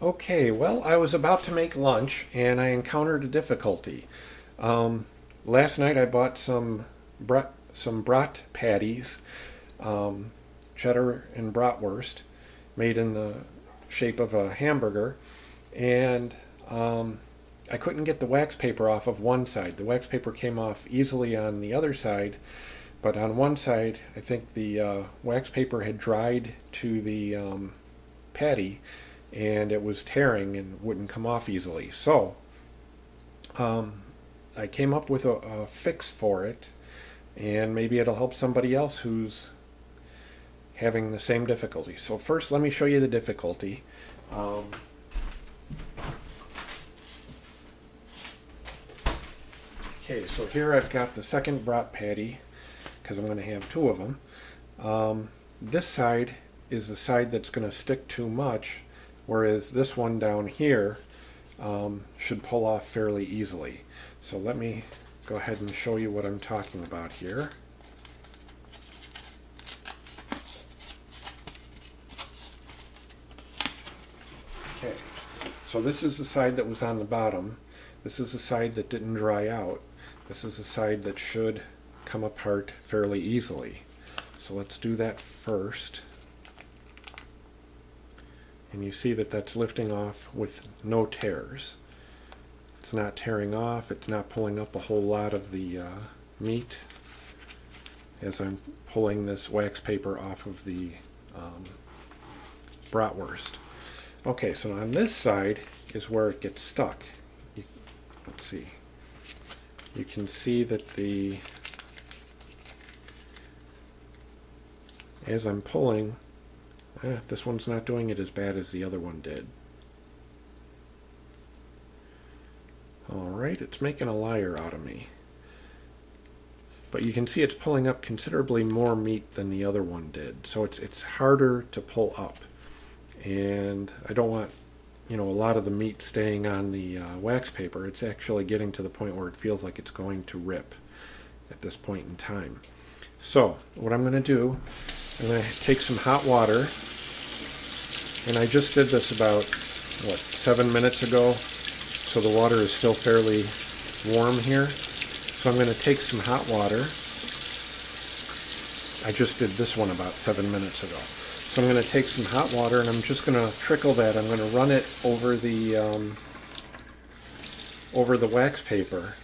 Okay, well, I was about to make lunch and I encountered a difficulty. Um, Last night I bought some brat patties, um, cheddar and bratwurst, made in the shape of a hamburger, and I couldn't get the wax paper off of one side. The wax paper came off easily on the other side, but on one side, I think the wax paper had dried to the patty and it was tearing and wouldn't come off easily. So um, I came up with a fix for it, and maybe it'll help somebody else who's having the same difficulty. So first, let me show you the difficulty. Um, okay, so here I've got the second brat patty because I'm going to have two of them. This side is the side that's going to stick too much, whereas this one down here should pull off fairly easily. So let me go ahead and show you what I'm talking about here. Okay, so this is the side that was on the bottom. This is the side that didn't dry out. This is the side that should come apart fairly easily. So let's do that first. And you see that that's lifting off with no tears. It's not tearing off, it's not pulling up a whole lot of the meat as I'm pulling this wax paper off of the bratwurst. Okay, so on this side is where it gets stuck. Let's see. You can see that as I'm pulling, this one's not doing it as bad as the other one did. Alright, it's making a liar out of me. But you can see it's pulling up considerably more meat than the other one did. So it's harder to pull up. And I don't want, a lot of the meat staying on the wax paper. It's actually getting to the point where it feels like it's going to rip at this point in time. So what I'm going to do, I'm going to take some hot water, and I just did this about, 7 minutes ago, so the water is still fairly warm here. So I'm going to take some hot water. I just did this one about 7 minutes ago. So I'm going to take some hot water and I'm just going to trickle that. I'm going to run it over the wax paper.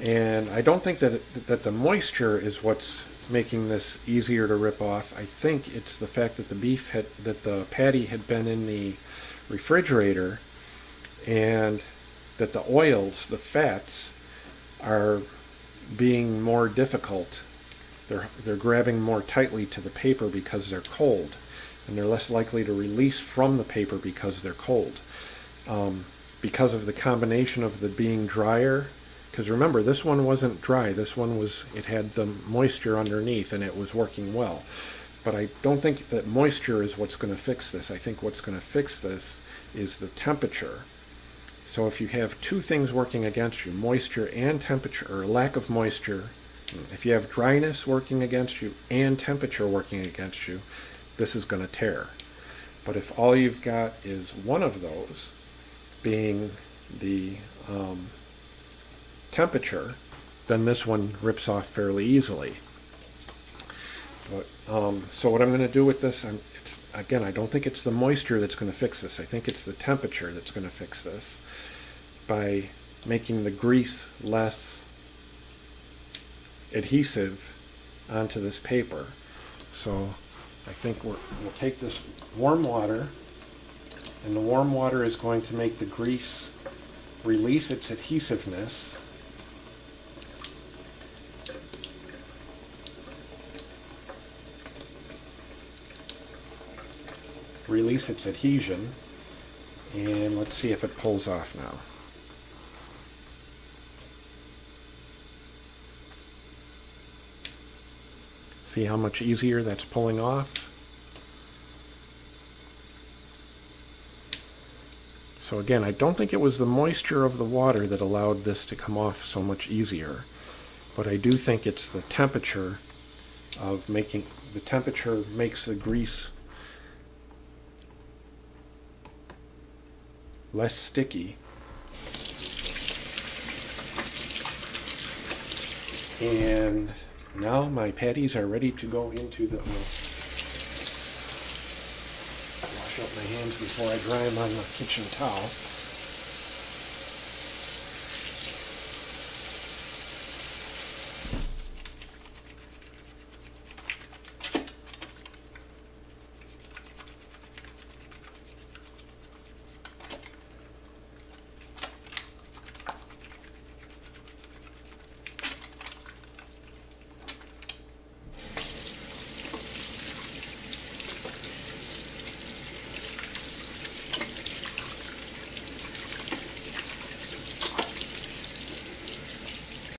And I don't think that the moisture is what's making this easier to rip off. I think it's the fact that the patty had been in the refrigerator, and that the oils, the fats, are being more difficult. They're grabbing more tightly to the paper because they're cold, and they're less likely to release from the paper because they're cold. Because of the combination of the being drier, because remember, this one wasn't dry. It had the moisture underneath and it was working well. But I don't think that moisture is what's going to fix this. I think what's going to fix this is the temperature. So if you have two things working against you, moisture and temperature, or lack of moisture, if you have dryness working against you and temperature working against you, this is going to tear. But if all you've got is one of those, being the temperature, then this one rips off fairly easily. But, so what I'm going to do with this, again, I don't think it's the moisture that's going to fix this. I think it's the temperature that's going to fix this by making the grease less adhesive onto this paper. So I think we'll take this warm water, and the warm water is going to make the grease release its adhesiveness. Release its adhesion, and let's see if it pulls off now. See how much easier that's pulling off? So again, I don't think it was the moisture of the water that allowed this to come off so much easier, but I do think it's the temperature makes the grease less sticky. And now my patties are ready to go into the oil. Wash up my hands before I dry them on the kitchen towel.